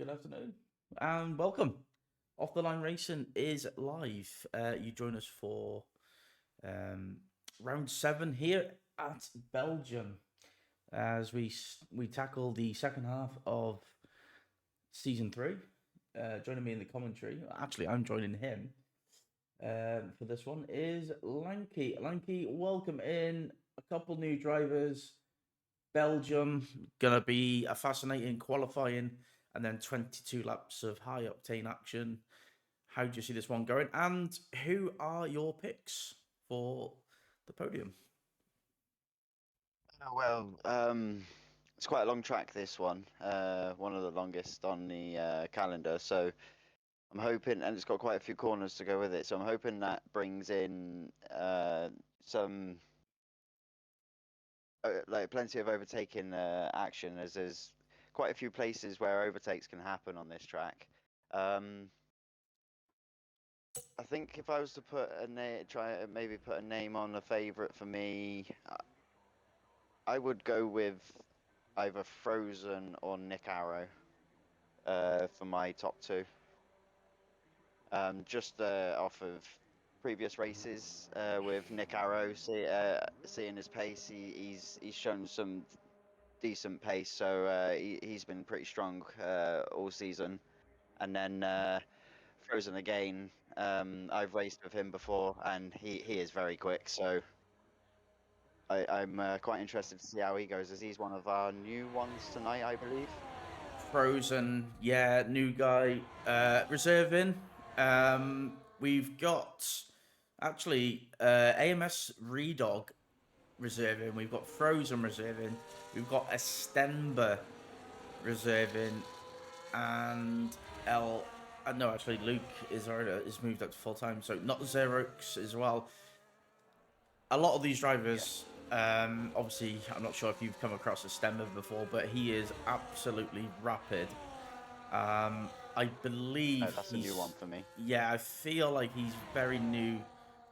Good afternoon and welcome. Off the Line Racing is live. You join us for um, round 7 here at Belgium as we tackle the second half of season 3. Joining me in the commentary, actually, I'm joining him for this one, is Lanky. Lanky, welcome in. A couple new drivers. Belgium, gonna be a fascinating qualifying and then 22 laps of high octane action. How do you see this one going? And who are your picks for the podium? It's quite a long track, this one. One of the longest on the calendar. So I'm hoping, and it's got quite a few corners to go with it. So I'm hoping that brings in some, like plenty of overtaking action, as there's quite a few places where overtakes can happen on this track. Um, I think if I was to put a maybe put a name on a favorite for me, I would go with either Frozen or Nick Arrow for my top two. Just off of previous races with Nick Arrow, seeing his pace, he's shown some decent pace, so he's been pretty strong all season. And then Frozen again, I've raced with him before, and he is very quick. So I'm quite interested to see how he goes, as he's one of our new ones tonight, I believe. Frozen, yeah, new guy. Reserving. We've got actually AMS Redog reserving. We've got Frozen reserving. We've got Estemba reserving, and L. No, actually, Luke is moved up to full time, so not Xerox as well. A lot of these Yeah, drivers, obviously, I'm not sure if you've come across Estemba before, but he is absolutely rapid. I no, believe that's a new one he's, for me. yeah, I feel like he's very new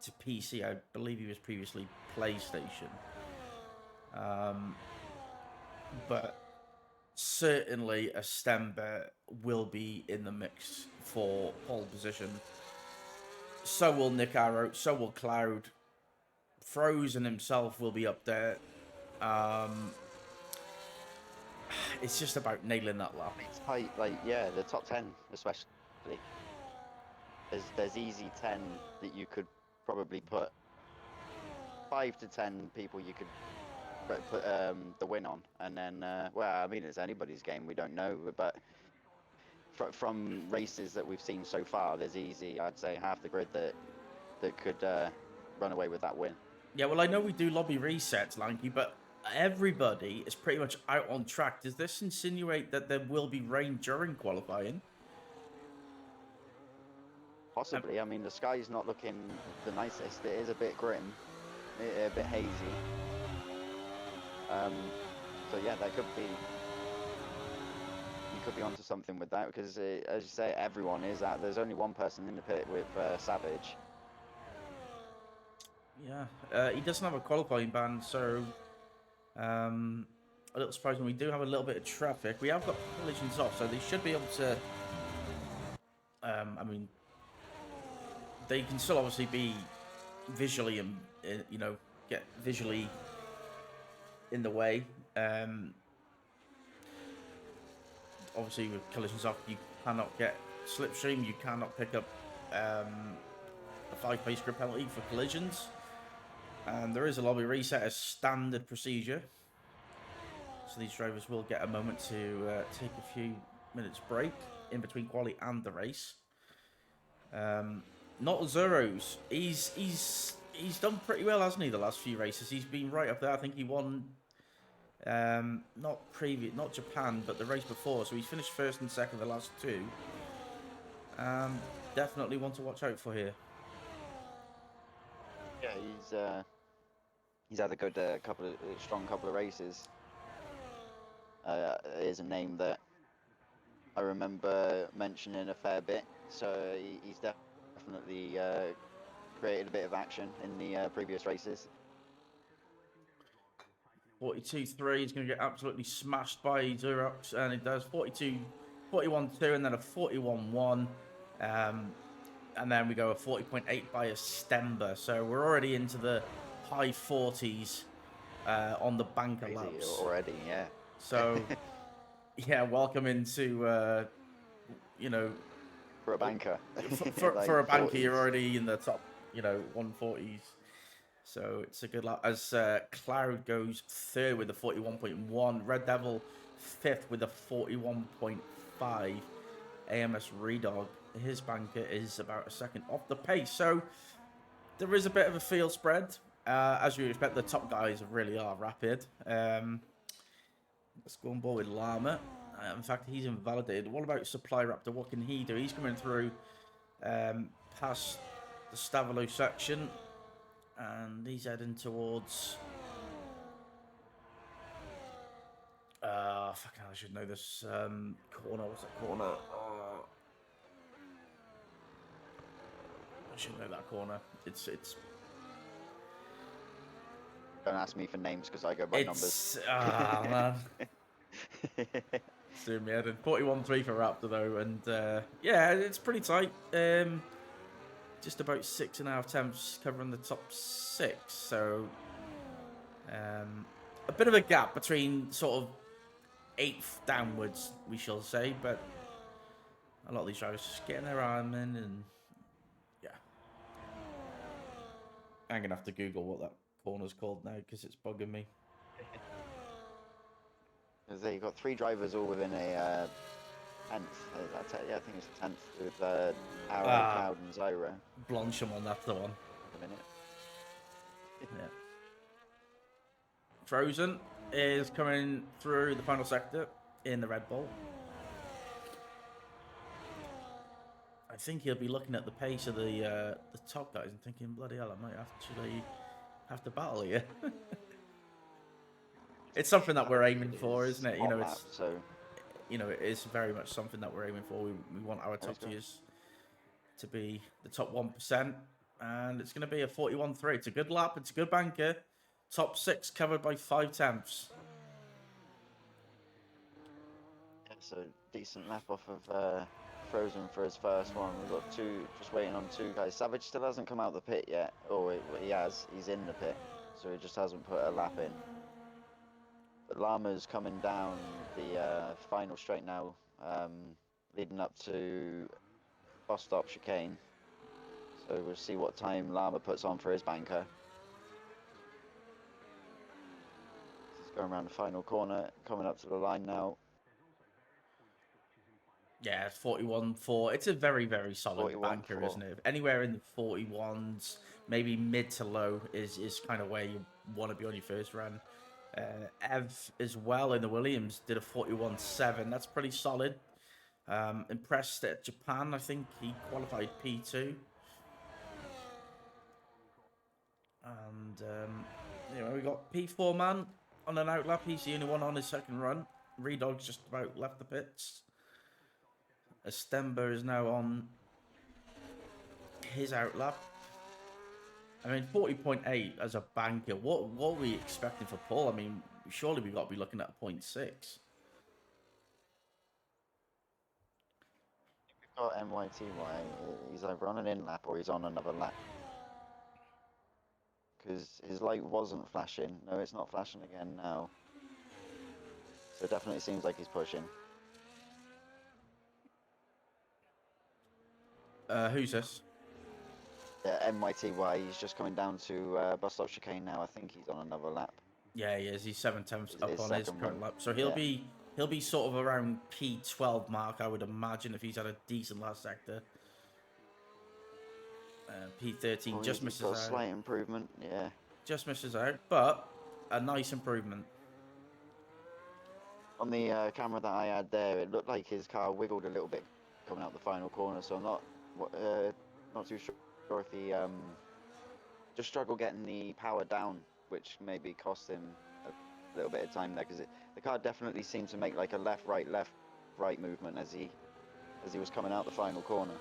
to PC. I believe he was previously PlayStation. Um, but certainly a Stember will be in the mix for pole position. So will Nick Arrow. So will Cloud. Frozen himself will be up there. Um, it's just about nailing that lap. It's tight, like yeah, the top 10 especially. There's easy 10 that you could probably put 5 to 10 people you could put the win on, and then well, I mean it's anybody's game. We don't know, but from races that we've seen so far, there's easy, I'd say, half the grid that could run away with that win. Yeah, well, I know we do lobby resets, Lanky, but everybody is pretty much out on track. Does this insinuate that there will be rain during qualifying? Um, Possibly. I mean, the sky's not looking the nicest. It is a bit grim, a bit hazy. Um, so yeah, there could be you could be onto something with that, because as you say, everyone is out. There's only one person in the pit with Savage. yeah, he doesn't have a qualifying ban, so um, a little surprising. We do have a little bit of traffic. We have got collisions off, so they should be able to. I mean, they can still obviously be visually and get visually in the way. Um, Obviously, with collisions off, you cannot get slipstream. You cannot pick up a 5 pace grid penalty for collisions. And there is a lobby reset as standard procedure. So these drivers will get a moment to take a few minutes break in between quali and the race. Not Zeros. He's done pretty well, hasn't he? The last few races, he's been right up there. I think he won not Japan, but the race before. So he's finished first and second the last two. Definitely one to watch out for here. Yeah, he's had a good strong couple of races. Is a name that I remember mentioning a fair bit. So he's definitely created a bit of action in the previous races. 42-3 is going to get absolutely smashed by Xerox, and it does. 42 41.2, and then a 41.1. And then we go a 40.8 by a Stember. So we're already into the high 40s on the banker Crazy laps. already, yeah. So, yeah, welcome into, you know, For a banker. for, Like for a banker, 40s. you're already in the top, 140s. So it's a good lap. As Cloud goes third with a 41.1, Red Devil fifth with a 41.5. AMS Redog, his banker is about a second off the pace. So there is a bit of a field spread. As you expect, the top guys really are rapid. Let's go on board with Llama. In fact, he's invalidated. What about Supply Raptor? What can he do? He's coming through past the Stavalo section. And he's heading towards... fucking hell, I should know this corner. What's that corner? I should know that corner. It's Don't ask me for names because I go by numbers. man. Doing me head in. 41.3 for Raptor though, and yeah, it's pretty tight. Just about 6.5 temps covering the top 6, so a bit of a gap between sort of 8th downwards, we shall say, but a lot of these drivers just getting their arm in, and yeah. I'm gonna have to Google what that corner's called now because it's bugging me. There you've got 3 drivers all within a 10th. Yeah, I think it's a 10th with Arrow, Cloud, and Zyro. Blanchimon, that's the one. A minute. Yeah. Frozen is coming through the final sector in the Red Bull. I think he'll be looking at the pace of the top guys and thinking, bloody hell, I might actually have to battle here. It's something that we're aiming for, isn't it? It is very much something that we're aiming for. We want our top tiers to be the top 1%, and it's going to be a 41.3. It's a good lap. It's a good banker. Top 6 covered by 5 temps. Yeah, so decent lap off of Frozen for his first one. We've got 2, just waiting on 2 guys. Savage still hasn't come out the pit yet. Oh, he has. He's in the pit, so he just hasn't put a lap in. But Llama's coming down the final straight now, leading up to bus stop chicane. So we'll see what time Llama puts on for his banker. He's going around the final corner, coming up to the line now. Yeah, it's 41.4. It's a very, very solid banker, isn't it? Anywhere in the 41s, maybe mid to low is kind of where you want to be on your first run. Ev as well in the Williams did a 41.7. That's pretty solid. Impressed at Japan. I think he qualified P2. And we got P4 man on an outlap. He's the only one on his second run. Redog's just about left the pits. Stember is now on his outlap. I mean, 40.8 as a banker. What are we expecting for Paul? I mean, surely we've got to be looking at 0.6. We've got MYTY. He's either on an in lap or he's on another lap. Because his light wasn't flashing. No, it's not flashing again now. So it definitely seems like he's pushing. Who's this? Yeah, MYTY. He's just coming down to bus stop chicane now. I think he's on another lap. Yeah, he is. He's 7 temps up his on his current lap. So he'll be sort of around P12 mark, I would imagine, if he's had a decent last sector. P13 just misses out. A slight improvement, yeah. Just misses out, but a nice improvement. On the camera that I had there, it looked like his car wiggled a little bit coming out the final corner, so I'm not too sure if he just struggled getting the power down, which maybe cost him a little bit of time there, because the car definitely seemed to make like a left right movement as he was coming out the final corner.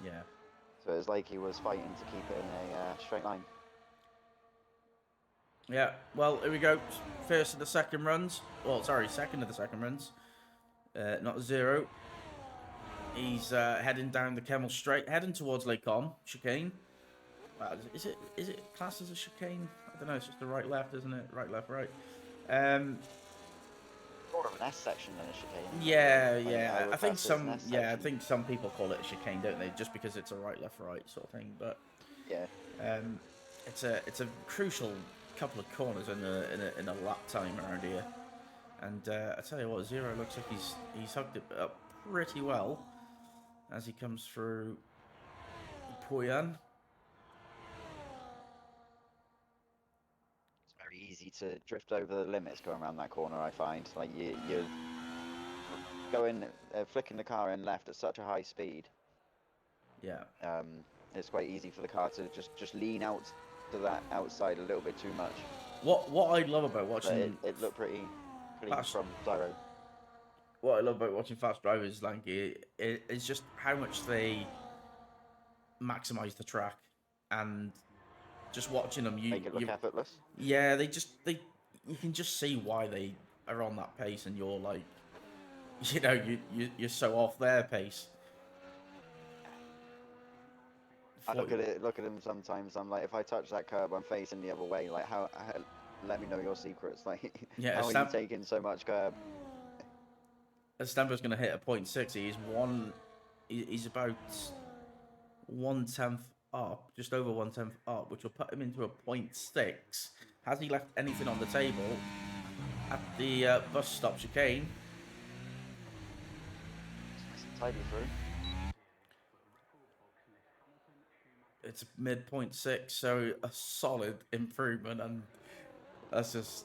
Yeah. So it was like he was fighting to keep it in a straight line. Yeah, well, here we go. First of the second runs. Well, sorry, second of the second runs. not zero. He's heading down the Kemmel Straight, heading towards Lake Com chicane. Is it classed as a chicane? I don't know. It's just the right left, isn't it? Right left right. More of an S section than a chicane. Yeah, Like, yeah. would class it as an S I section. think some people call it a chicane, don't they? Just because it's a right left right sort of thing. But Yeah. it's a crucial couple of corners in a lap time around here. And I tell you what, Zero looks like he's hugged it up pretty well as he comes through Puyan. It's very easy to drift over the limits going around that corner. I find like you're going flicking the car in left at such a high speed. Yeah. It's quite easy for the car to just lean out to that outside a little bit too much. What I love about But watching it looked pretty clean fast, from Zyro. what I love about watching fast drivers, Lanky, is just how much they maximize the track, and just watching them, Make it look effortless. yeah, you can just see why they are on that pace, and you're like, you're so off their pace. I look at him sometimes. I'm like, if I touch that curb, I'm facing the other way. Like, how let me know your secrets. Like, Yeah, how are you taking so much curb? Estambo's going to hit a 0.6. He's about 1/10 up, just over 1/10 up, which will put him into a 0.6. Has he left anything on the table at the bus stop chicane? Tidy through. It's mid 0.6, so a solid improvement, and that's just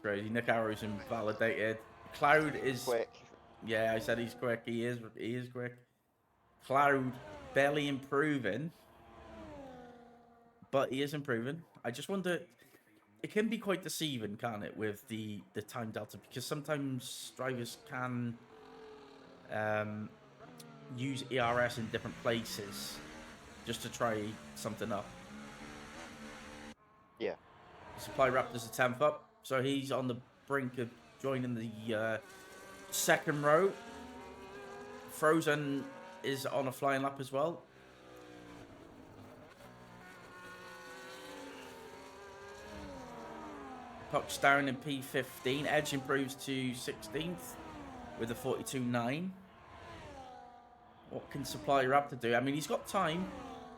crazy. Nick Arrow's invalidated. Cloud is quick. Yeah, I said he's quick. He is quick. Cloud barely improving, but he is improving. I just wonder, it can be quite deceiving, can't it, with the time delta, because sometimes drivers can use ERS in different places just to try something up. Yeah. Supply Raptor's a 10th up, so he's on the brink of joining the second row. Frozen is on a flying lap as well. Puck's down in P15. Edge improves to 16th with a 42.9. What can Supply Raptor do? I mean, he's got time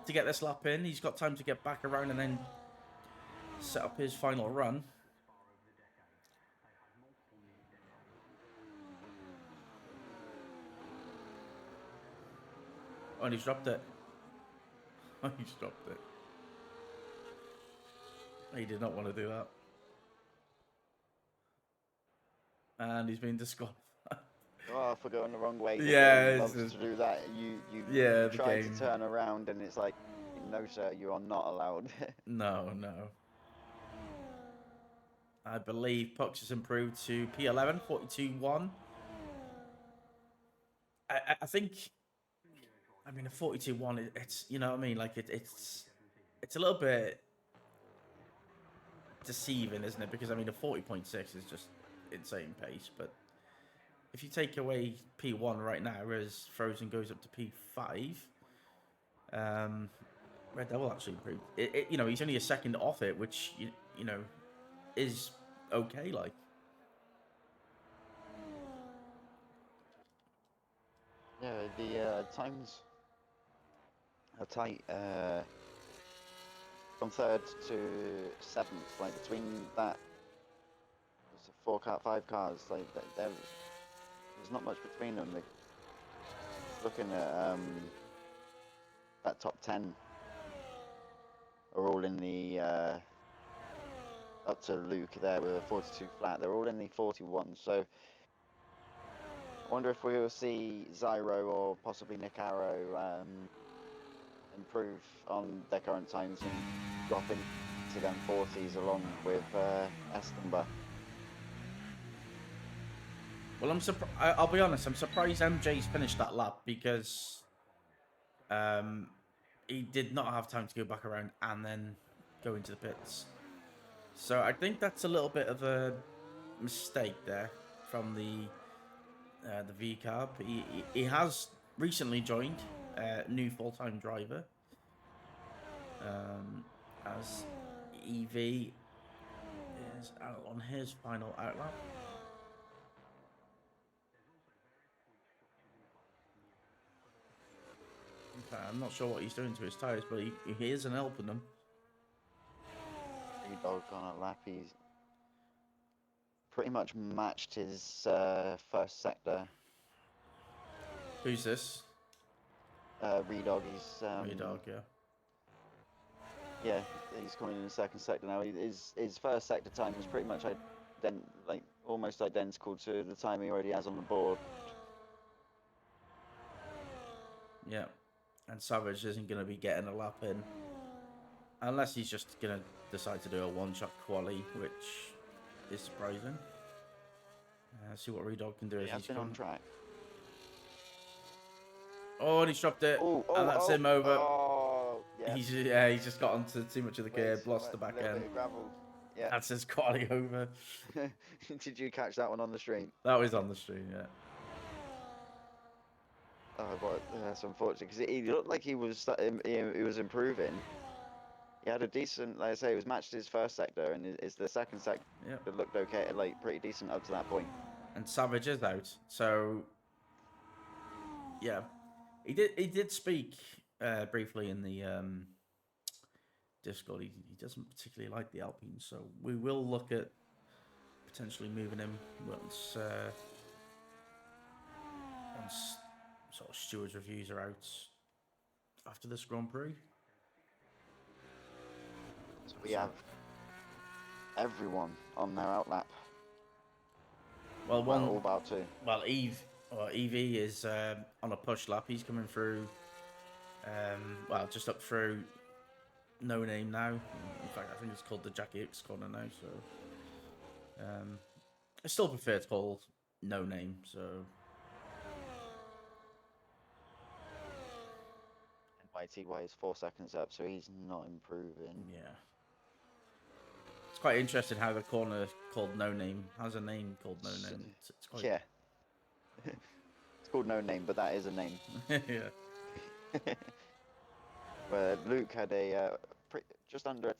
to get this lap in. He's got time to get back around and then set up his final run. Oh, and he's dropped it. Oh, he's dropped it. He did not want to do that. And he's been disqualified. Oh, for going the wrong way. Yeah, loves to do that. You try to turn around and it's like, no sir, you are not allowed. No. I believe Pucks has improved to P11, 42.1. I think, I mean, a 42.1, it's, you know what I mean? Like, it's a little bit deceiving, isn't it? Because, I mean, a 40.6 is just insane pace, but if you take away P1 right now, as Frozen goes up to P5, Red Devil actually improved. He's only a second off it, which, you know, is okay, like. Yeah, the times are tight. From third to seventh, like between that, there's 5 cars. Like there's not much between them. Like, looking at that top 10 are all in the up to Luke there with a 42 flat. They're all in the 41. So I wonder if we will see Zyro or possibly Nick Arrow improve on their current times and drop into them 40s along with Estamber. Well, I'll be honest. I'm surprised MJ's finished that lap because he did not have time to go back around and then go into the pits. So I think that's a little bit of a mistake there from the the V Carb. He has recently joined new full-time driver as EV is out on his final outlap. Okay, I'm not sure what he's doing to his tires, but he isn't helping them. Dog on a lap. He's pretty much matched his first sector. Who's this? Redog. He's Dog, yeah. yeah, he's coming in the second sector now. His first sector time was pretty much almost identical to the time he already has on the board. Yeah, and Savage isn't going to be getting a lap in unless he's just going to decide to do a one-shot quali, which is surprising. See what Redog can do as He's been on track. Oh, and he's dropped it, and that's him over. Oh, yeah. He's just got onto too much of the curb, lost the back end. Yeah. That's his quali over. Did you catch that one on the stream? That was on the stream, yeah. Oh, but that's unfortunate because he looked like he was improving. He had a decent, like I say, it was matched his first sector, and it's the second sector that looked okay, like pretty decent up to that point. And Savage is out, so yeah, he did speak briefly in the Discord. He doesn't particularly like the Alpines, so we will look at potentially moving him once sort of stewards reviews are out after this Grand Prix. So we have everyone on their outlap. Well, all about to. Well, EV is on a push lap. He's coming through. Just up through No Name now. In fact, I think it's called the Jackie X corner now. So, I still prefer to call No Name. So, YTY is 4 seconds up, so he's not improving. Yeah. It's quite interesting how the corner called No Name has a name called No Name. It's quite... Yeah. It's called No Name, but that is a name. Yeah. Where Luke had a just under a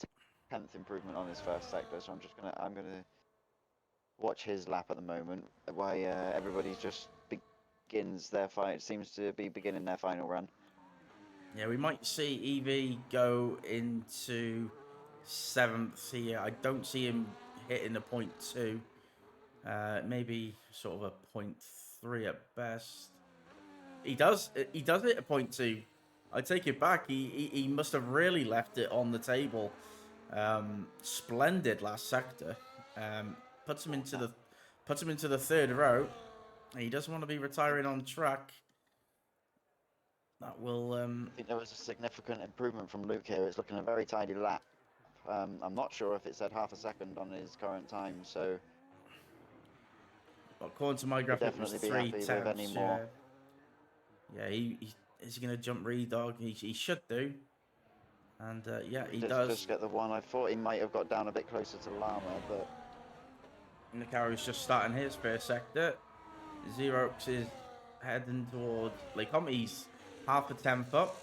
10th improvement on his first sector, so I'm gonna watch his lap at the moment. While everybody just begins their fight, seems to be beginning their final run. Yeah, we might see EV go into 7th here. I don't see him hitting a 0.2. Maybe sort of a 0.3 at best. He does hit a 0.2. I take it back. He must have really left it on the table. Splendid last sector. Puts him into the third row. He doesn't want to be retiring on track. That will. I think there was a significant improvement from Luke here. It's looking a very tidy lap. I'm not sure if it said half a second on his current time, so. According to my graphic, it was 3 tenths. Yeah, is he going to jump Redog? He should do. And yeah, he does. Just get the one. I thought he might have got down a bit closer to Llama, but. Nicaro's just starting his first sector. Xerox is heading towards Lake He's half a tenth up.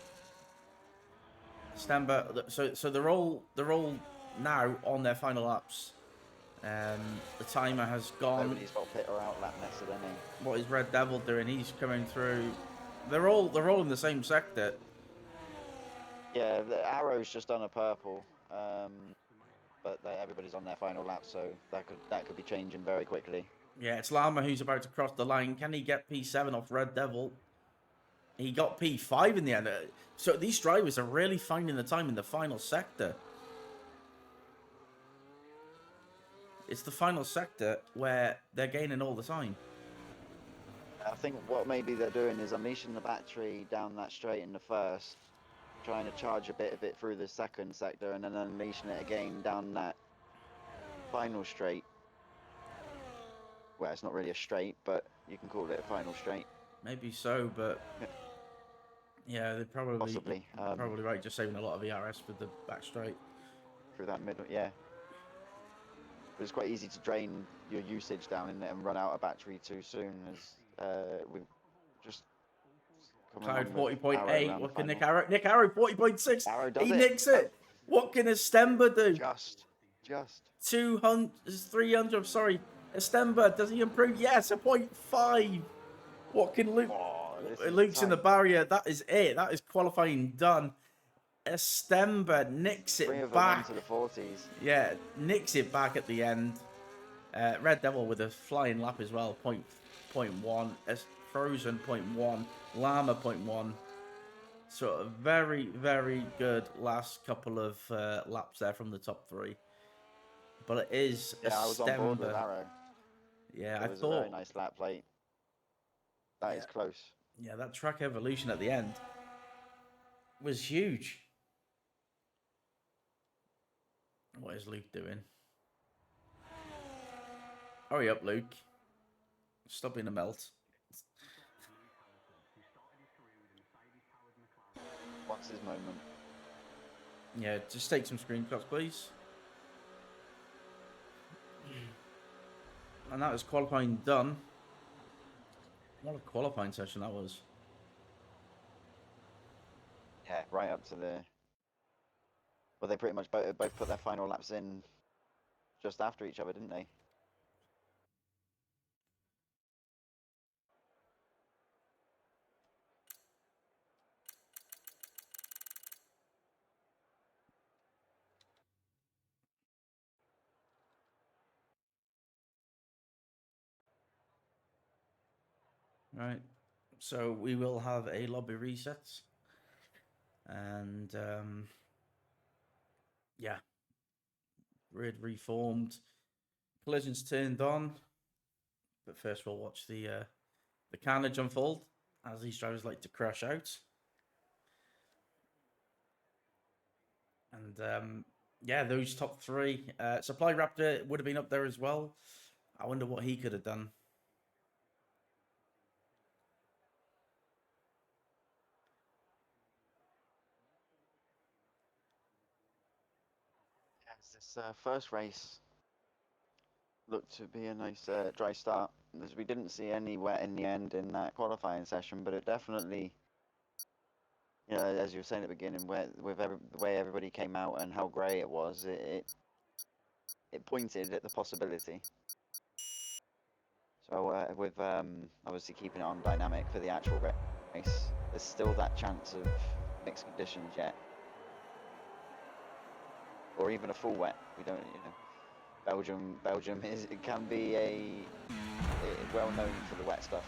Stemba, so they're all now on their final laps. The timer has gone. He's got Pitter out lap next to their name. What is Red Devil doing? He's coming through. They're all in the same sector. Yeah, the Arrow's just done a purple, but everybody's on their final lap, so that could be changing very quickly. Yeah, it's Llama who's about to cross the line. Can he get P7 off Red Devil? He got P5 in the end. So these drivers are really finding the time in the final sector. It's the final sector where they're gaining all the time. I think what maybe they're doing is unleashing the battery down that straight in the first, trying to charge a bit of it through the second sector, and then unleashing it again down that final straight. Well, it's not really a straight, but you can call it a final straight. Maybe so, but yeah, they're probably possibly probably right. Just saving a lot of ERS for the back straight through that middle. Yeah, but it's quite easy to drain your usage down in it and run out of battery too soon, as we've just coming Cloud on with Arrow 40.8. around the What can Nick final. Arrow? Nick Arrow 40.6. Arrow does He it. nicks Oh, it. What can Estemba do? just. 200, 300. I'm sorry. Estemba, does he improve? Yes, a 0.5. What can Luke? Oh, this is Luke's in the tight. barrier. That is it. That is qualifying done. Estemba nicks 3 it of them back. into the 40s. Yeah, nicks it back at the end. Red Devil with a flying lap as well. Point one. Frozen 0.1. Llama 0.1. Sort of very, very good last couple of laps there from the top three. But it is a Yeah, I was on board with Stemba. Arrow. Yeah, It I was a very thought. nice lap late. That Yeah, is close. yeah, that track evolution at the end was huge. What is Luke doing? Hurry up, Luke. Stop being a melt. What's his moment? Yeah, just take some screenshots, please. And that is qualifying done. What a qualifying session that was. Yeah, right up to the. Well, they pretty much both put their final laps in just after each other, didn't they? Right. So we will have a lobby reset. And yeah, grid reformed. Collisions turned on. But first we'll watch the carnage unfold as these drivers like to crash out. And yeah, those top three. Supply Raptor would have been up there as well. I wonder what he could have done. Yes, this first race looked to be a nice dry start. As we didn't see any wet in the end in that qualifying session, but it definitely, you know, as you were saying at the beginning, the way everybody came out and how grey it was, it pointed at the possibility. So with obviously keeping it on dynamic for the actual race, there's still that chance of mixed conditions yet, or even a full wet. We don't, you know, Belgium it can be well known for the wet stuff.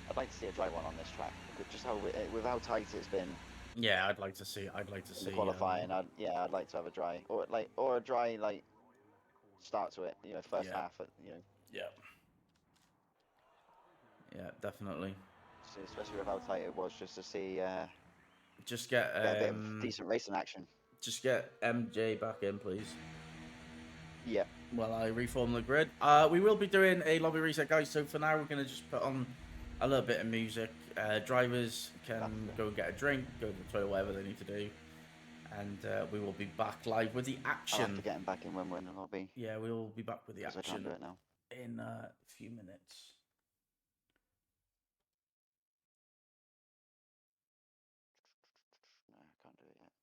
I'd like to see a dry one on this track, just with how tight it's been Yeah, I'd like to see. I'd like to in the see. qualifying. I'd like to have a dry or a dry like start to it. You know, first Yeah. half. You know, Yeah. Yeah, definitely. especially with how tight it was, just to see Just get get a bit of decent racing action. MJ back in, please. Yeah. While I reform the grid. We will be doing a lobby reset, guys. So for now, we're gonna just put on a little bit of music. Drivers can go and get a drink, go to the toilet, whatever they need to do, and we will be back live with the I'll have to action. get him back in when we're in the lobby. Yeah, we will be back with the Because I can't action do it now. in a few minutes. No, I can't do it yet.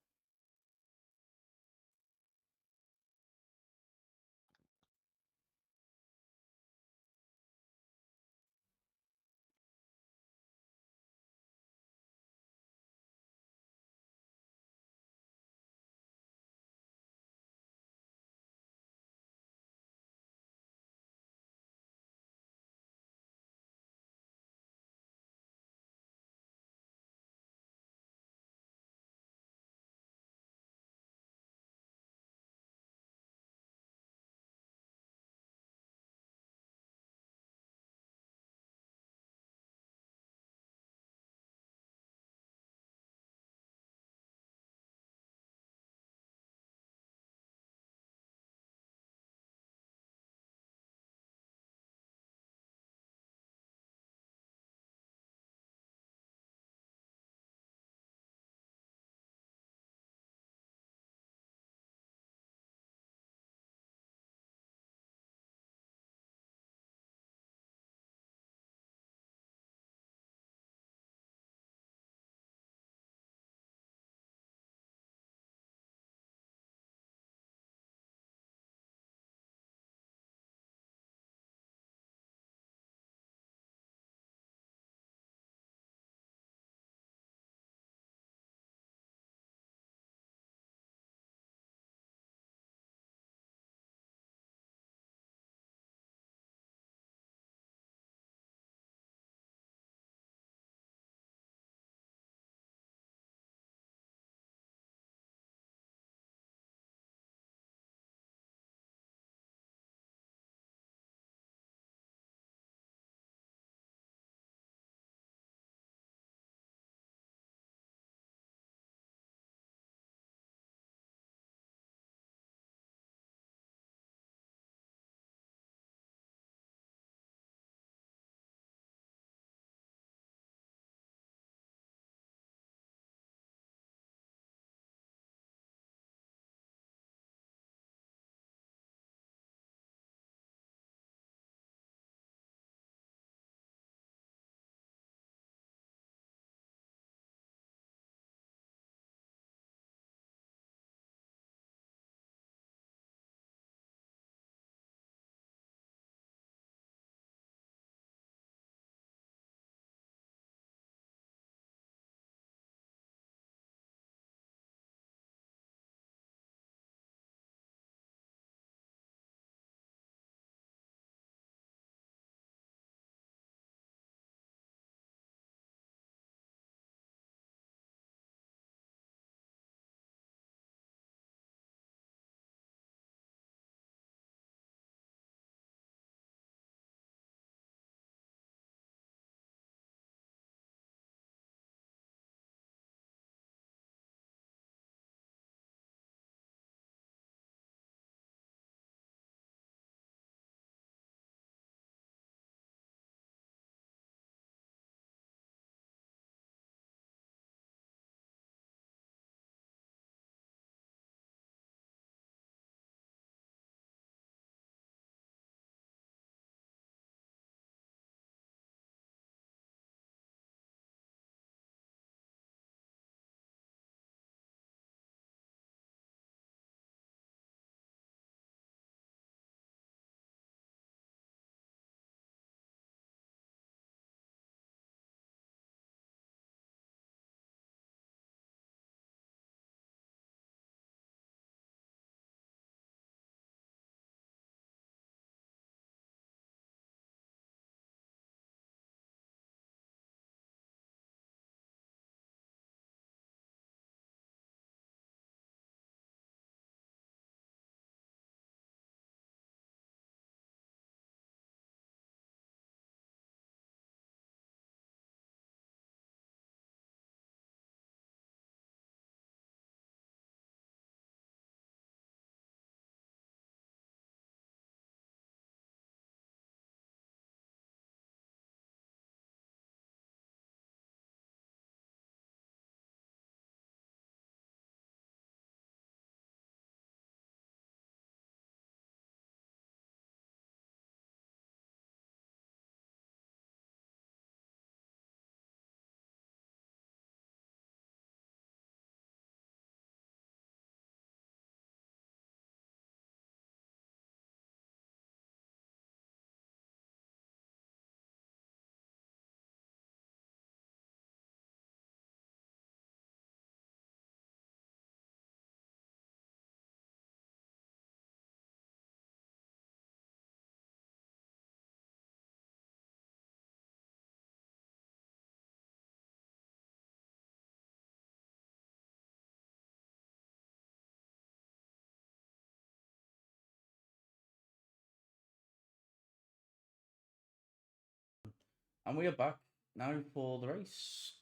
And we are back now for the race.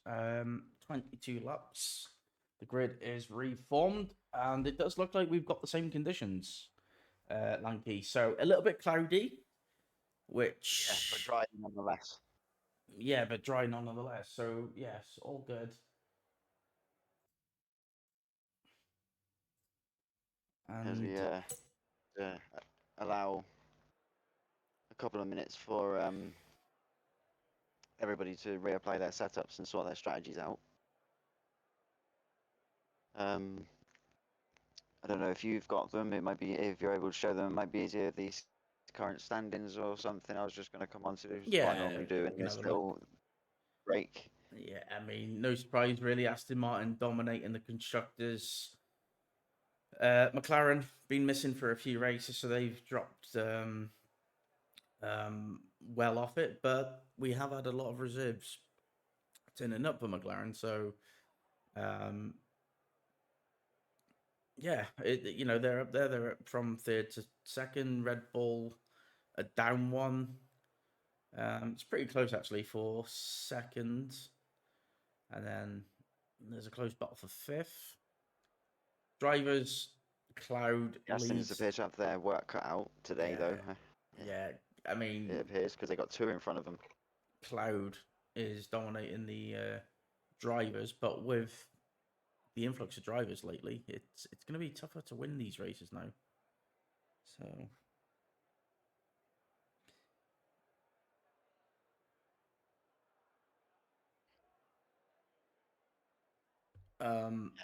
22 laps. The grid is reformed, and it does look like we've got the same conditions, Lanky. So a little bit cloudy, Yeah, but which, dry nonetheless. yeah, but dry nonetheless. So, yes, all good. As we And uh, allow a couple of minutes for everybody to reapply their setups and sort their strategies out. I don't know if you've got them. It might be, if you're able to show them, it might be easier these current standings or something. I was just going to come on to what I yeah, normally do we in can this have a look. little break. Yeah, I mean, no surprise really. Aston Martin dominating the constructors. McLaren been missing for a few races, so they've dropped well off it. But we have had a lot of reserves turning up for McLaren, so um, yeah, they're up there. They're up from third to second. Red Bull a down one. It's pretty close actually for second, and then there's a close battle for fifth. Drivers, Cloud The Astons leads. appear to have their work cut out today, though. Yeah. I mean, It appears because they got two in front of them. Cloud is dominating the drivers, but with the influx of drivers lately, it's going to be tougher to win these races now. So, This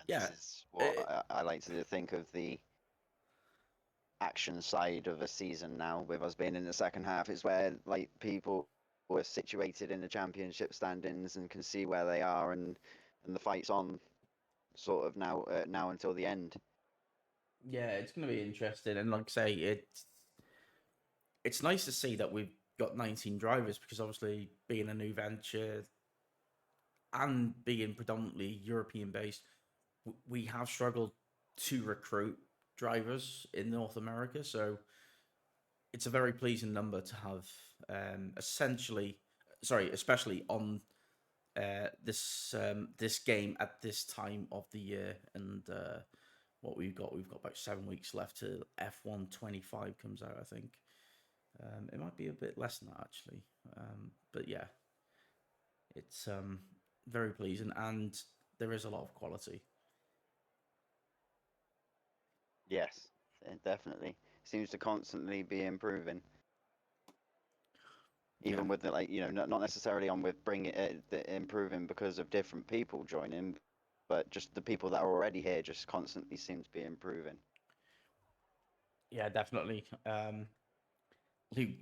yeah, is what I like to think of the action side of a season now, with us being in the second half, is where like people were situated in the championship standings and can see where they are, and the fight's on sort of now until the end. yeah, it's going to be interesting, and like I say, it's nice to see that we've got 19 drivers because obviously being a new venture and being predominantly European based, we have struggled to recruit drivers in North America. So it's a very pleasing number to have, especially on this game at this time of the year. And what we've got about 7 weeks left till F125 comes out, I think. It might be a bit less than that actually, but yeah, it's very pleasing, and there is a lot of quality. Yes, it definitely seems to constantly be improving. Yeah, Even with the, like, not necessarily on with bringing it improving because of different people joining, but just the people that are already here just constantly seem to be improving. yeah, definitely.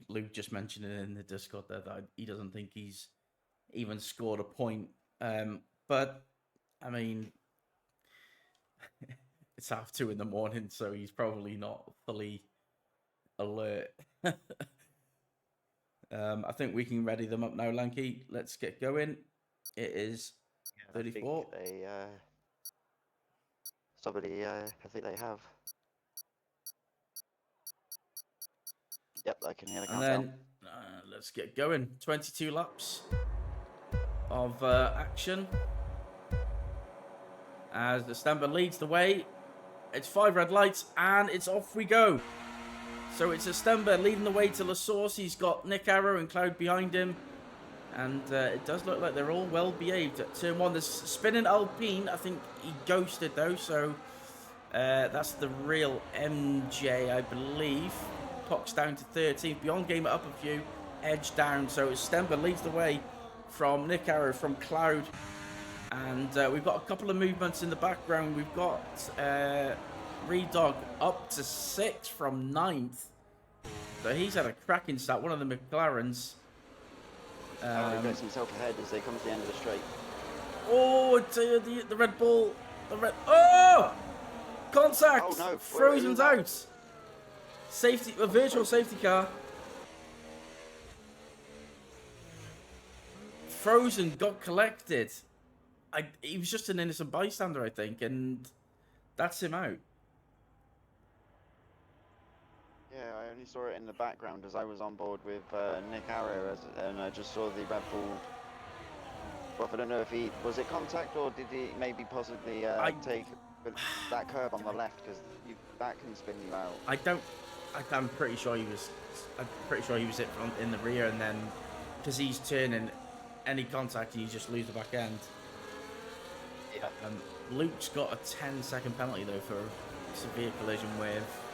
Luke just mentioned it in the Discord there that he doesn't think he's even scored a point. But I mean, it's 2:30 in the morning, so he's probably not fully alert. I think we can ready them up now, Lanky. Let's get going. It is Yeah, I think 34. they somebody I think they have. Yep, I can hear the And countdown. then let's get going. 22 laps of action as the Stamper leads the way. It's 5 red lights, and it's off we go. So it's Estemba leading the way to La Source. He's got Nick Arrow and Cloud behind him. And it does look like they're all well behaved at turn 1. There's spinning Alpine. I think he ghosted though. So that's the real MJ, I believe. Pox down to 13th. Beyond game up a few. Edge down. So Estemba leads the way from Nick Arrow, from Cloud. And we've got a couple of movements in the background. We've got Redog up to 6th from 9th. So he's had a cracking start. One of the McLarens. Arrow gets himself ahead as they come to the end of the straight. Oh, it's, the Red Bull. Oh! Contact! Oh no! Frozen's out. Safety, a virtual safety car. Frozen got collected. He was just an innocent bystander, I think, and that's him out. Yeah, I only saw it in the background as I was on board with Nick Arrow, and I just saw the Red Bull. Well, I don't know if he was it contact or did he maybe possibly I, take that curb on the left because that can spin you out. I don't. I'm pretty sure he was. I'm pretty sure he was in the rear, and then because he's turning, any contact, you just lose the back end. Yeah. Luke's got a 10-second penalty though for severe collision with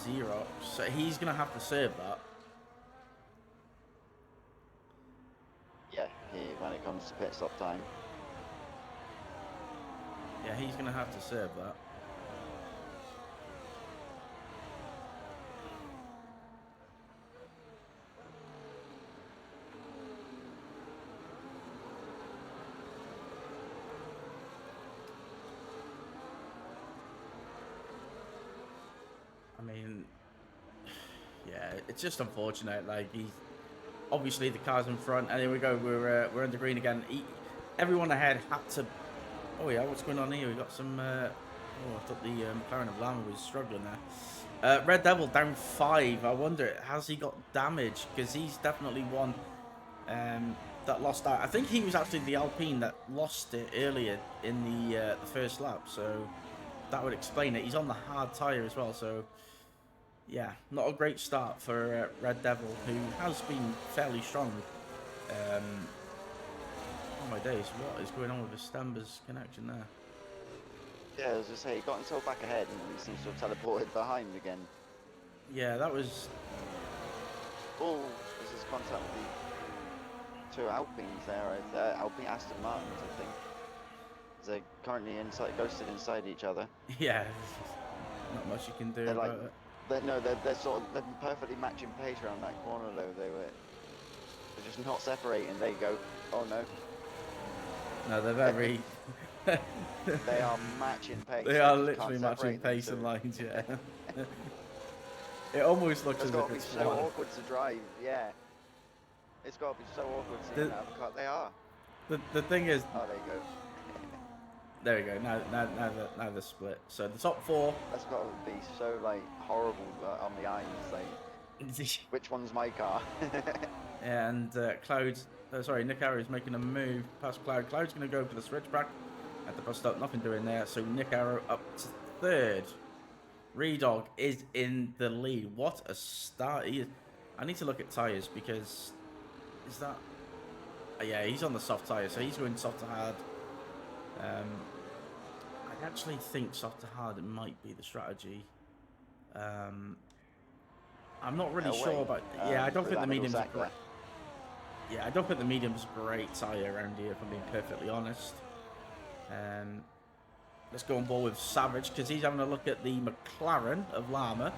Zero, so he's gonna have to serve that. Yeah, when it comes to pit stop time. Yeah, he's gonna have to serve that. I mean, yeah, it's just unfortunate. Like, he's obviously the car's in front, and here we go. We're under green again. Everyone ahead had to. Oh yeah, what's going on here? We got some. Oh, I thought the McLaren of Lama was struggling there. Red Devil down 5. I wonder, has he got damage? Because he's definitely one that lost out. I think he was actually the Alpine that lost it earlier in the first lap. So that would explain it. He's on the hard tyre as well. So yeah, not a great start for Red Devil, who has been fairly strong. Oh my days, what is going on with the Stambers connection there? Yeah, as I say, he got himself back ahead and he seems to have teleported behind again. Yeah, that was. Oh, this is contact with the 2 Alpines there, Alpine Aston Martins, I think. They're currently ghosted inside each other. Yeah, not much you can do They're about it. they're perfectly matching pace around that corner though. They're just not separating. There you go. Oh no. No, they're very. They are matching pace. They are literally matching pace and lines, yeah. It almost looks as if it's so awkward to drive, yeah. It's got to be so awkward seeing that car. They are. The thing is. Oh, there you go. There we go. Now the split. So the top 4. That's got to be so like horrible on the eyes. Like, which one's my car? And Cloud's. Sorry, Nick Arrow is making a move past Cloud. Cloud's going to go for the switchback at the bus stop. Nothing doing there. So Nick Arrow up to 3rd. Redog is in the lead. What a start he is. I need to look at tyres because is that? Yeah, he's on the soft tyre, so he's going soft to hard. I actually think soft to hard might be the strategy. I'm not really sure about. Yeah, I don't think the medium's a great. Yeah, I don't think the medium's a great tyre around here, if I'm being perfectly honest. Let's go on board with Savage because he's having a look at the McLaren of Lama.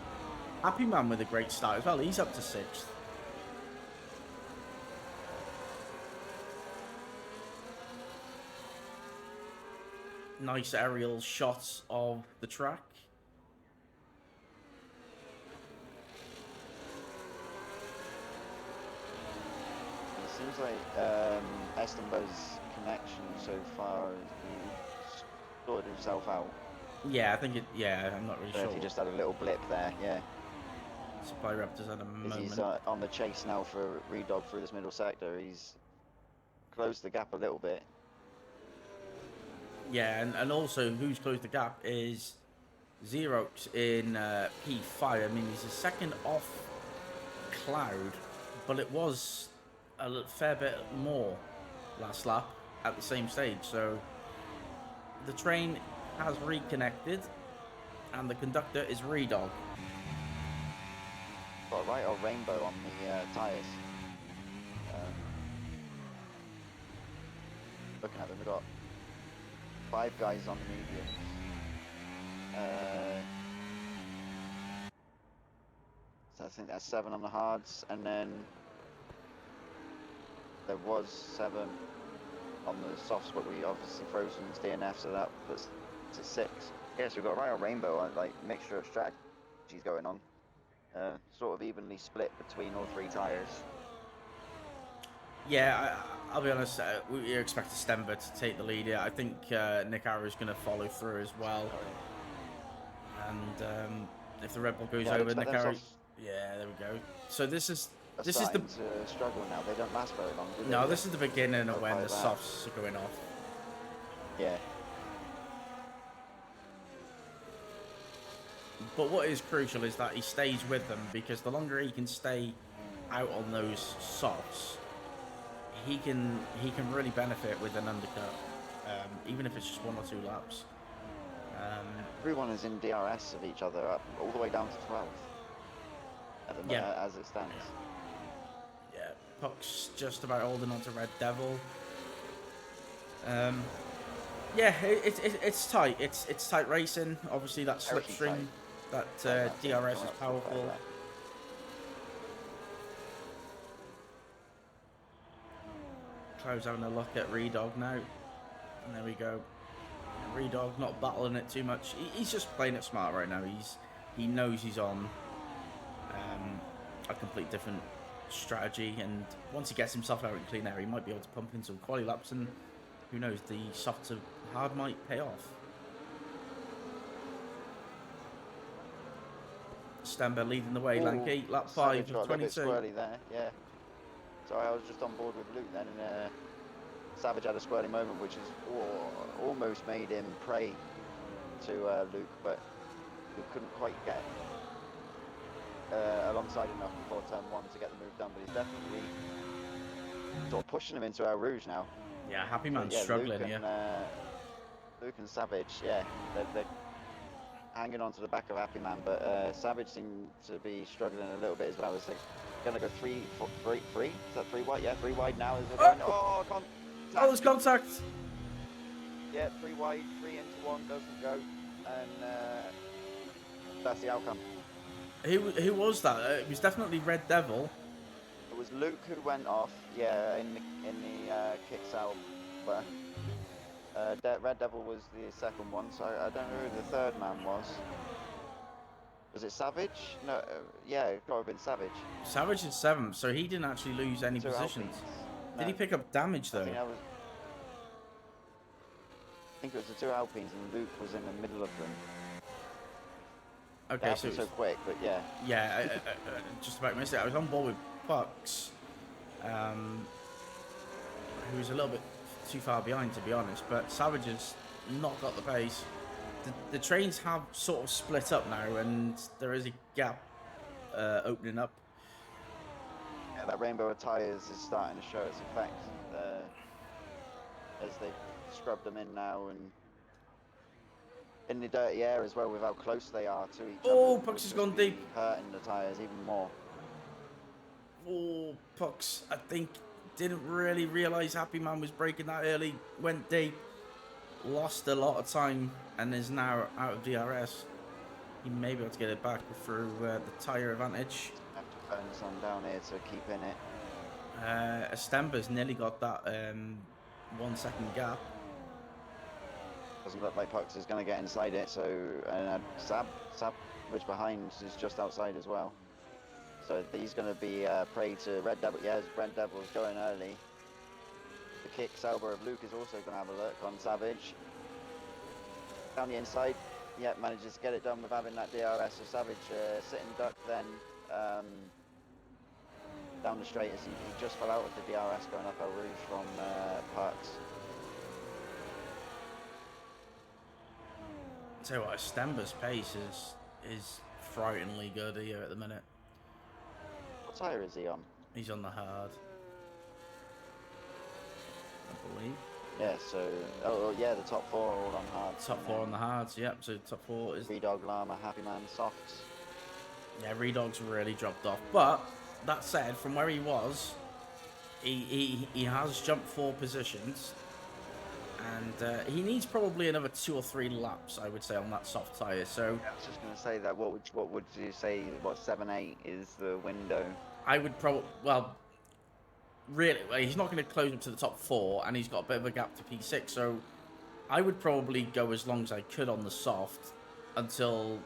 Happy Man with a great start as well. He's up to 6th. Nice aerial shots of the track. It seems like Esteban's connection so far has sorted himself out. Yeah, I think it. Yeah, I'm not really sure. He just had a little blip there, yeah. Supply Raptors had a moment. He's on the chase now for Redog through this middle sector. He's closed the gap a little bit. Yeah, and also who's closed the gap is Xerox in P5. I mean, he's a second off Cloud, but it was a fair bit more last lap at the same stage. So the train has reconnected, and the conductor is Redog. Got right or rainbow on the tyres. Looking at them, we've got 5 guys on the mediums. So I think that's 7 on the hards, and then there was 7 on the softs, but we obviously frozen DNF, so that puts to 6. Yeah, so we've got right or rainbow, like mixture of strategies going on. Sort of evenly split between all 3 tyres. Yeah, I'll be honest, we expect Stember to take the lead here. I think Nick Arrow is going to follow through as well. And if the Red Bull goes Yeah, I'd over, expect Nick them Harry... softs Yeah, there we go. So this is are this is the starting to struggle now. They don't last very long, do they? no, this is the beginning of Not when the quite that. softs are going off. Yeah. But what is crucial is that he stays with them, because the longer he can stay out on those softs, he can really benefit with an undercut, even if it's just 1 or 2 laps. Everyone is in DRS of each other up all the way down to 12th at the Yeah. as it stands. Yeah, Puck's just about holding on to Red Devil. Yeah, it's tight. It's tight racing. Obviously, that Very slipstream, tight. that DRS is Coming up to the powerful. flag Cloud's having a look at Redog now. And there we go. Redog not battling it too much. He's just playing it smart right now. He knows he's on a complete different strategy, and once he gets himself out in clean air, he might be able to pump in some quali laps, and who knows, the soft to hard might pay off. Stember leading the way, Lanky, lap 5 got of a little bit 22. squirrely there, yeah. Sorry, I was just on board with Luke then, and Savage had a squirrely moment, which has almost made him prey to Luke, but Luke couldn't quite get alongside enough before turn 1 to get the move done, but he's definitely sort of pushing him into our rouge now. Yeah, Happy Man's struggling here. Luke and Savage, yeah, they're hanging on to the back of Happy Man, but Savage seems to be struggling a little bit as well. As they're going to go three? Is that 3 wide? Yeah, 3 wide now. Is it going? Oh, contact. Oh, there's contact. Yeah, 3 wide, 3 into 1, doesn't go, and that's the outcome. Who was that? It was definitely Red Devil. It was Luke who went off, yeah, in the kicks out. But Red Devil was the second one, so I don't know who the third man was. Was it Savage? No, yeah, it got to have been Savage. Savage is 7th, so he didn't actually lose any positions. Did he pick up damage though? I think it was the 2 Alpines, and Luke was in the middle of them. Okay, so quick, but yeah. Yeah, just about missed it. I was on board with Pucks, who was a little bit too far behind, to be honest, but Savage has not got the pace. The trains have sort of split up now, and there is a gap opening up. Yeah, that rainbow of tyres is starting to show its effect as they've scrubbed them in now, and in the dirty air as well, with how close they are to each other. Oh, Pucks has gone deep. Hurting the tyres even more. Oh, Pucks, I think, didn't really realise Happy Man was breaking that early. Went deep, lost a lot of time, and is now out of DRS. He may be able to get it back through the tyre advantage. Have to burn some down here to keep in it. Estemba's nearly got that 1 second gap. Doesn't look like Pucks is going to get inside it, so Savage behind is just outside as well. So he's going to be prey to Red Devil. Yeah, Red Devil's going early. The kick Sauber of Luke is also going to have a look on Savage. Down the inside, yeah, manages to get it done with having that DRS. So Savage sitting duck then down the straight as he just fell out with the DRS going up El Rouge from Pucks. Tell you what, Estemba's pace is frighteningly good here at the minute. What tyre is he on? He's on the hard, I believe. Yeah, so yeah, the top 4 are all on hard. Top 4 on the hards, yep. So top 4 is Redog, Llama, Happy Man, softs. Yeah, Redog's really dropped off. But that said, from where he was, he has jumped 4 positions. And he needs probably another 2 or 3 laps, I would say, on that soft tyre. So I was just going to say that. What would you say? What 7-8 is the window? I would probably really, he's not going to close up to the top 4, and he's got a bit of a gap to P6. So I would probably go as long as I could on the soft until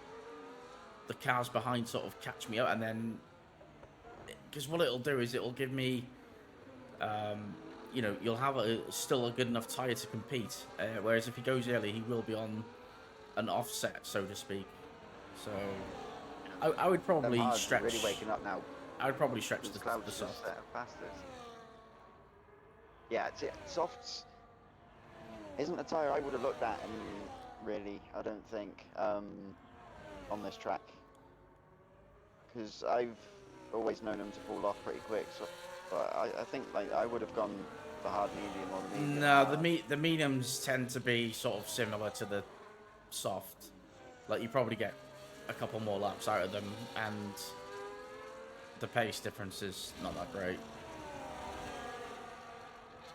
the cars behind sort of catch me up, and then because what it'll do is it'll give me. You know, you'll have still a good enough tyre to compete. Whereas if he goes early, he will be on an offset, so to speak. So I would Them probably hards are really stretch. waking up now. I would probably stretch These the clouds are just soft. bastards. Yeah, softs isn't a tyre I would have looked at, and really, I don't think, on this track, because I've always known them to fall off pretty quick. So, but I think like I would have gone the hard medium or the medium No, hard. the mediums tend to be sort of similar to the soft. Like you probably get a couple more laps out of them, and the pace difference is not that great.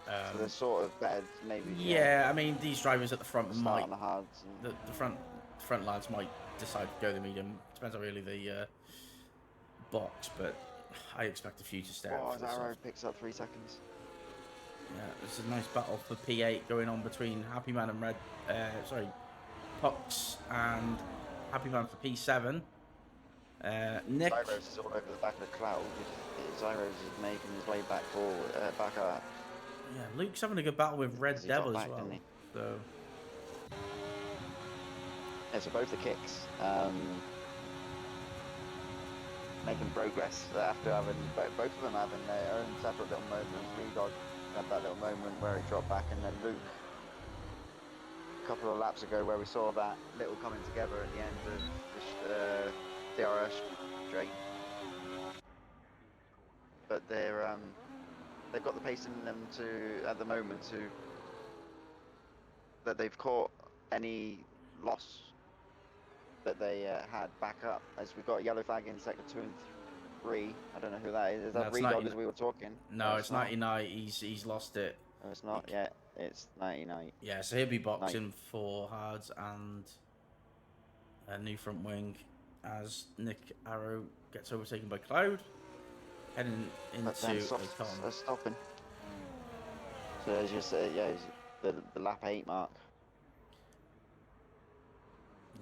So they're sort of better, maybe. Yeah, I mean these drivers at the front Start might on the hards. And... the front lads might decide to go the medium. Depends on really the box, but I expect a few to stay out for the Arrow soft. picks up 3 seconds. Yeah, it's a nice battle for P8 going on between Happy Man and Pucks and Happy Man for P7. Nick. Zyros is all over the back of the cloud. Zyros is making his way back forward, back up. Yeah, Luke's having a good battle with Red Devil as well. So. Yeah, so both the kicks making progress after having both of them having their own separate little moments. Redog had that little moment where he dropped back, and then Luke a couple of laps ago where we saw that little coming together at the end of the DRS straight. But they've got the pace in them to at the moment to that they've caught any loss that they had back up, as we've got a yellow flag in sector 2 and 3. I don't know who that is. Is that Redog as we were talking? No, it's 99. He's lost it. No, it's not yet. It's 99. Yeah, so he'll be boxing for hards and a new front wing as Nick Arrow gets overtaken by Cloud, heading into a stopping. So as you say, yeah, the lap 8 mark.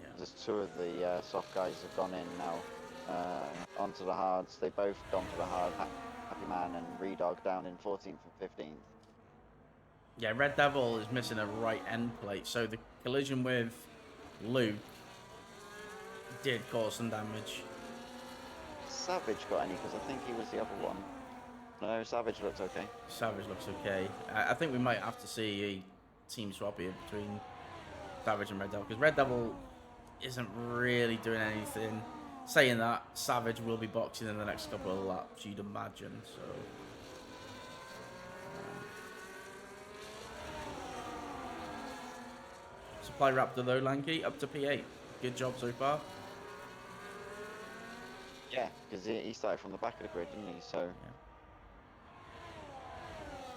Yeah. Just 2 of the soft guys have gone in now onto the hards. They both gone to the hard. Happy Man and Redog down in 14th and 15th. Yeah, Red Devil is missing a right end plate, so the collision with Luke did cause some damage. Savage got any? Because I think he was the other one. No, Savage looks okay. Savage looks okay. I think we might have to see a team swap here between Savage and Red Devil, because Red Devil isn't really doing anything. Saying that, Savage will be boxing in the next couple of laps, you'd imagine. So, Supply Raptor though, Lanky, up to P8. Good job so far. Yeah, because he started from the back of the grid, didn't he? So,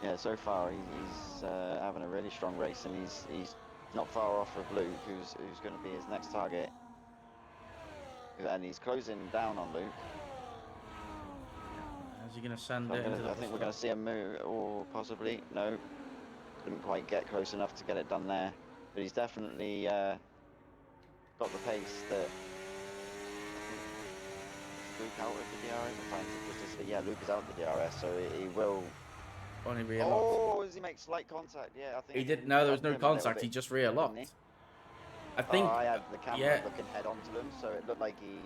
yeah, so far he's having a really strong race, and he's not far off of Luke, who's going to be his next target. And he's closing down on Luke. Is he going to send it? I think we're going to see a move, or possibly no. Didn't quite get close enough to get it done there, but he's definitely got the pace that. Luke out of the DRS. Yeah, Luke is out of the DRS, so he will. Only rear-locked. Oh, does he make slight contact? Yeah, I think he did. No, there was no contact. He just rear-locked. I think. I had the camera looking head onto them, so it looked like he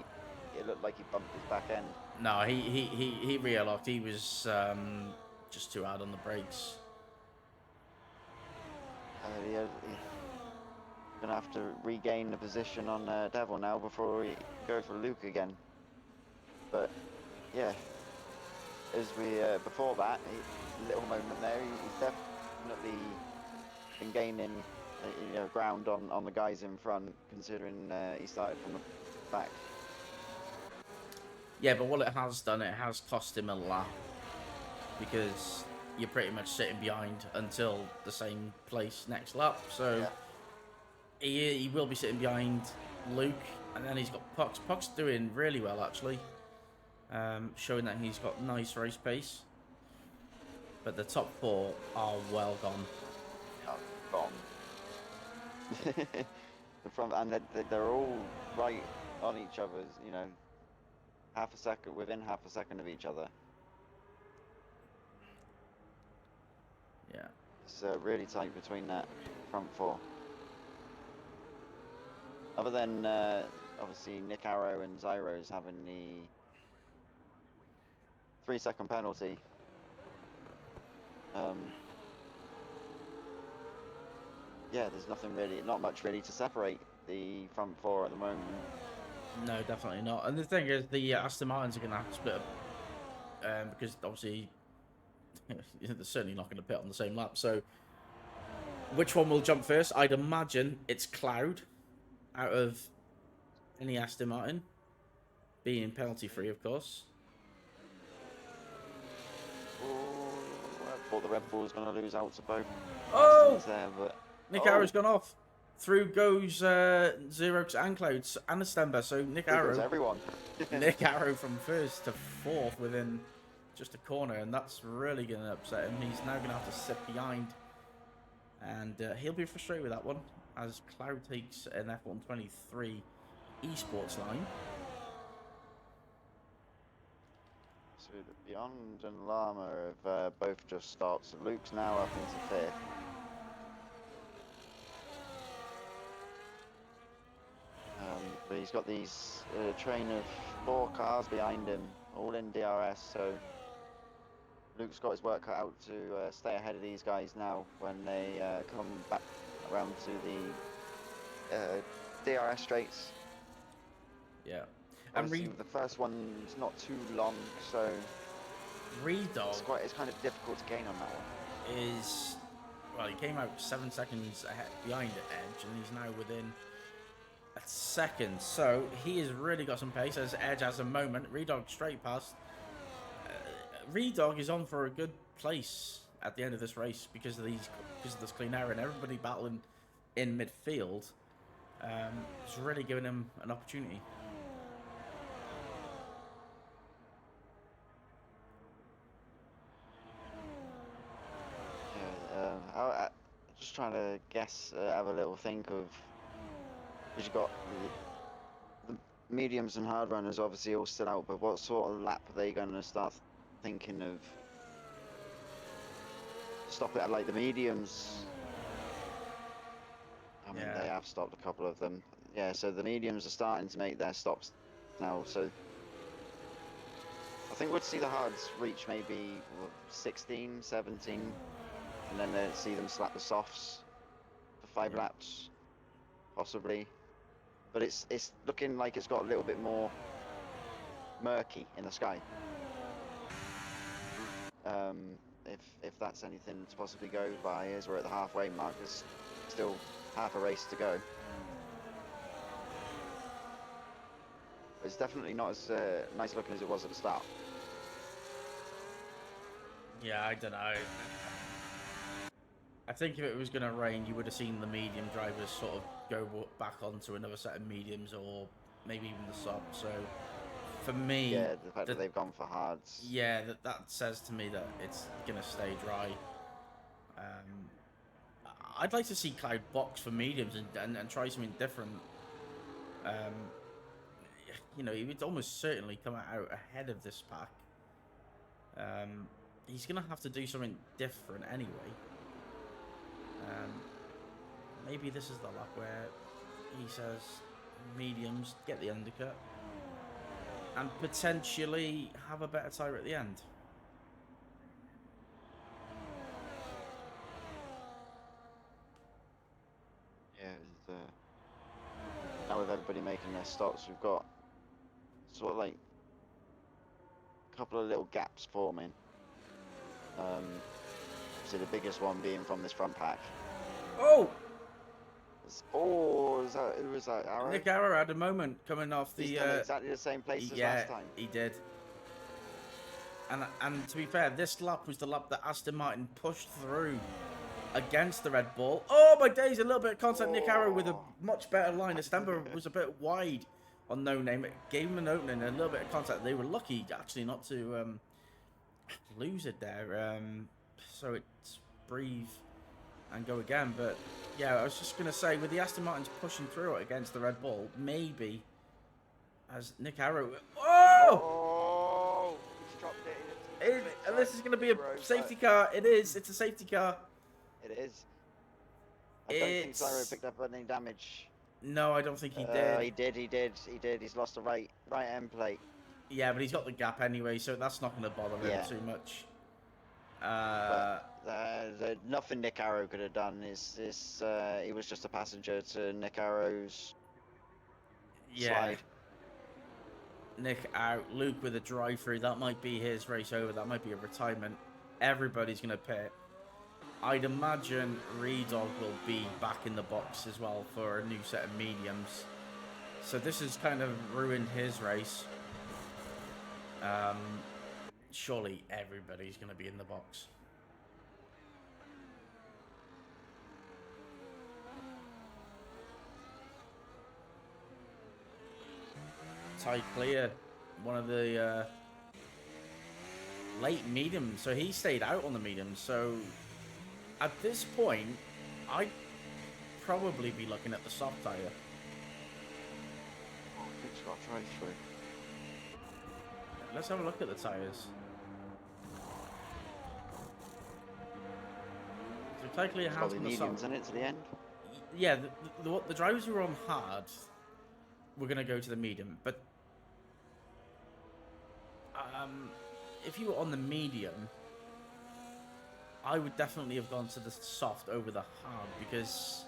bumped his back end. No, he rear-locked. He was just too hard on the brakes. He's gonna have to regain the position on Devil now before we go for Luke again. But yeah, as we before that little moment there, he's definitely been gaining ground on the guys in front, considering he started from the back. Yeah, but what it has done, it has cost him a lap, because you're pretty much sitting behind until the same place next lap. So he will be sitting behind Luke, and then he's got Pucks. Pucks doing really well actually. Showing that he's got nice race pace, but the top 4 are well gone. Gone. The front, and they're all right on each other's. Within half a second of each other. Yeah, it's really tight between that front 4. Other than obviously Nick Arrow and Zyro's having the 3-second penalty. Yeah, there's not much really to separate the front four at the moment. No, definitely not. And the thing is, the Aston Martins are going to have to split up because obviously they're certainly not going to pit on the same lap. So, which one will jump first? I'd imagine it's Cloud out of any Aston Martin, being penalty free, of course. I thought the Red Bull was going to lose out to both. Oh! There, but Nick Arrow's gone off. Through goes Xerox and Clouds and Astemba. So Nick Arrow. Goes everyone. Nick Arrow from first to fourth within just a corner, and that's really going to upset him. He's now going to have to sit behind, and he'll be frustrated with that one as Cloud takes an F123 esports line. So Beyond and Llama have both just stopped. So Luke's now up into fifth. But he's got these train of 4 cars behind him, all in DRS, so Luke's got his work cut out to stay ahead of these guys now when they come back around to the DRS straights. Yeah. And the first one's not too long, so Redog it's kind of difficult to gain on that one. He came out 7 seconds ahead behind Edge, and he's now within a second. So he has really got some pace as Edge has a moment. Redog straight past. Redog is on for a good place at the end of this race because of this clean air and everybody battling in midfield. It's really giving him an opportunity. Just trying to guess, have a little think of, because you've got the mediums and hard runners obviously all still out, but what sort of lap are they going to start thinking of? Stop it at like the mediums. I mean, they have stopped a couple of them. Yeah, so the mediums are starting to make their stops now, so I think we'd see the hards reach maybe 16, 17, and then they'd see them slap the softs for 5 laps, possibly. But it's looking like it's got a little bit more murky in the sky. If that's anything to possibly go by, as we're at the halfway mark, there's still half a race to go. It's definitely not as nice looking as it was at the start. Yeah, I don't know. I think if it was going to rain, you would have seen the medium drivers sort of go back onto another set of mediums, or maybe even the sub. So for me, yeah, the fact that they've gone for hards. Yeah, that says to me that it's going to stay dry. I'd like to see Cloud box for mediums and try something different. He would almost certainly come out ahead of this pack. He's going to have to do something different anyway. Maybe this is the lap where he says mediums, get the undercut, and potentially have a better tire at the end. Yeah, now with everybody making their stops, we've got sort of like a couple of little gaps forming. So the biggest one being from this front pack. Oh! Who was that? Arrow? Nick Arrow had a moment coming off the. He's done exactly the same place as last time. He did. And to be fair, this lap was the lap that Aston Martin pushed through against the Red Bull. Oh my days! A little bit of contact. Nick Arrow with a much better line. Astemba was a bit wide on No Name. It gave him an opening and a little bit of contact. They were lucky actually not to lose it there. So it's breathe and go again. But yeah, I was just going to say, with the Aston Martins pushing through it against the Red Bull, maybe as Nick Arrow... Oh! He's dropped it. And this is going to be a safety car. It is. It's a safety car. It is. I don't think Zyro picked up any damage. No, I don't think he did. He did. He did. He did. He's lost the right end plate. Yeah, but he's got the gap anyway, so that's not going to bother him Yeah, too much. but Uh, nothing Nick Arrow could have done. He was just a passenger to Nick Arrow's yeah. slide. Nick out, Luke with a drive-through. That might be his race over. That might be a retirement. Everybody's going to pit. I'd imagine Redog will be back in the box as well for a new set of mediums. So this has kind of ruined his race. Surely everybody's going to be in the box. Ty Clear, one of the late mediums. So he stayed out on the mediums. So at this point, I'd probably be looking at the soft tyre. It's got a drive through. Let's have a look at the tyres. So Ty Clear It's has got the on the mediums soft. in it to the end. Yeah, the drivers who are on hard, we're going to go to the medium. But if you were on the medium, I would definitely have gone to the soft over the hard because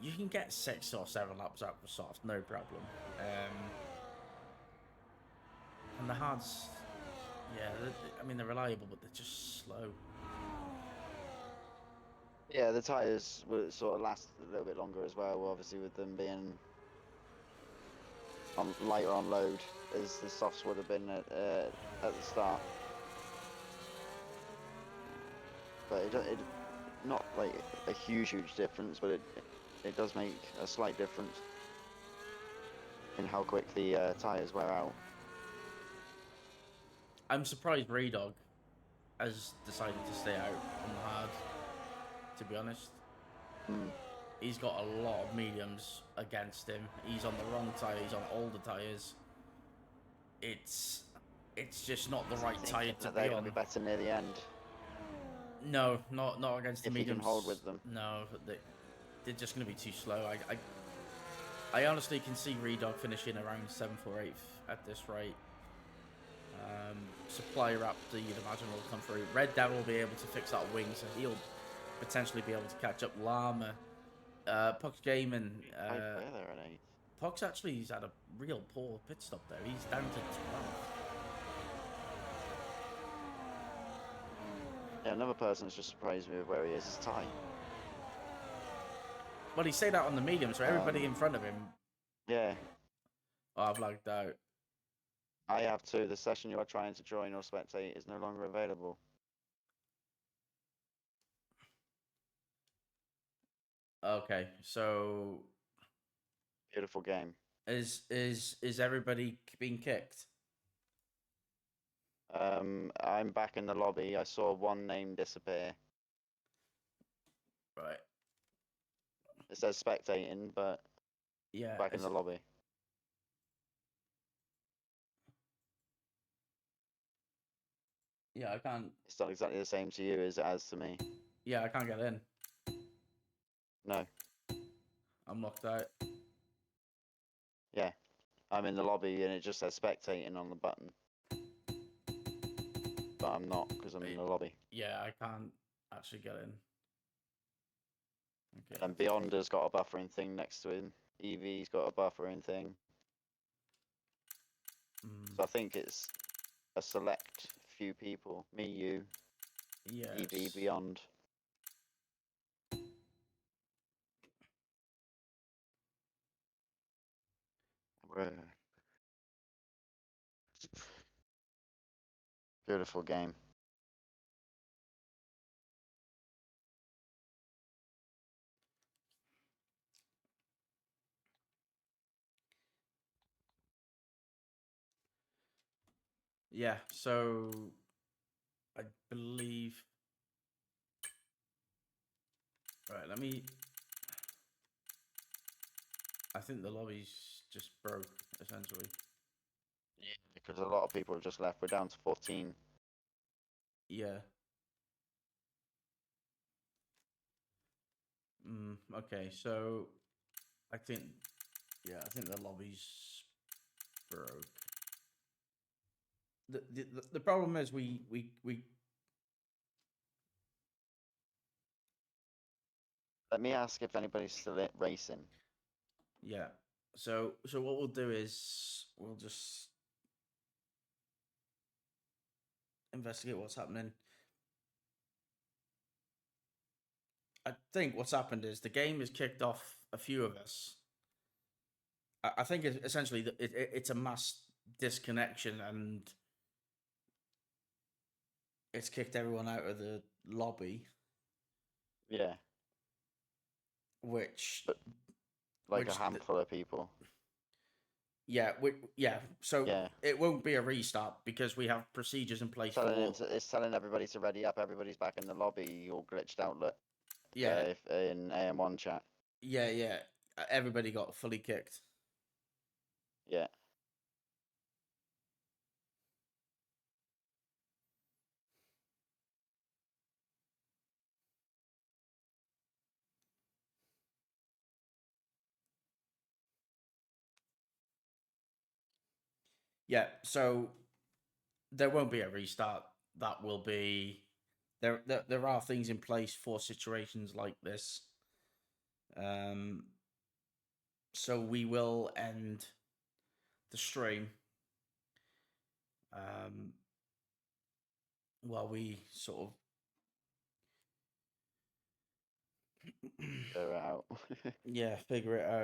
you can get 6 or 7 laps out for soft, no problem. And the hards, yeah, I mean, they're reliable, but they're just slow. Yeah, the tyres will sort of last a little bit longer as well. Obviously, with them being lighter on load as the softs would have been at the start. But it not like a huge difference, but it does make a slight difference in how quick the tyres wear out. I'm surprised Raydog has decided to stay out on the hard, to be honest. He's got a lot of mediums against him. He's on the wrong tyre, he's on older tyres. It's just not the right tyre to they're be going on. to be better near the end. No, not against the if you mediums. can hold with them. No, they're just going to be too slow. I honestly can see Redog finishing around 7th or 8th at this rate. Supply Raptor, you'd imagine, will come through. Red Devil will be able to fix that wing, so he'll potentially be able to catch up. Llama, Puck's Gaming. Puck's actually, he's had a real poor pit stop there. He's down to 12th. Yeah, another person that's just surprised me with where he is Ty. Well, he stayed out on the medium, so everybody in front of him. Yeah. Oh, I've lagged out. I have too. The session you are trying to join or spectate is no longer available. Okay, so Beautiful game. is everybody being kicked? I'm back in the lobby. I saw one name disappear. Right. It says spectating, but Yeah. back in the lobby. Yeah, I can't. It's not exactly the same to you as it has to me. Yeah, I can't get in. No. I'm locked out. Yeah. I'm in the lobby and it just says spectating on the button. But I'm not because I'm in the lobby. Yeah, I can't actually get in. Okay. And Beyonder's got a buffering thing next to him. EV's got a buffering thing. So I think it's a select few people. Me, you, yes. EV, Beyond. Beautiful game. Yeah, so I believe. Right, let me. I think the lobby's just broke, essentially. Yeah, because a lot of people have just left. We're down to 14. Yeah. Okay, so I think, yeah, I think the lobby's broke. The problem is we Let me ask if anybody's still racing. yeah. So what we'll do is we'll just investigate what's happening. I think what's happened is the game has kicked off a few of us. I think essentially it's a mass disconnection and it's kicked everyone out of the lobby, Yeah, which but like a which handful of people. yeah. So Yeah, it won't be a restart because we have procedures in place for it's telling everybody to ready up. Everybody's back in the lobby. All glitched out. Look, yeah if in AM1 chat. yeah. Everybody got fully kicked. Yeah, Yeah, so there won't be a restart. That will be there are things in place for situations like this. Um, so we will end the stream um, while we sort of they're out. yeah figure it out.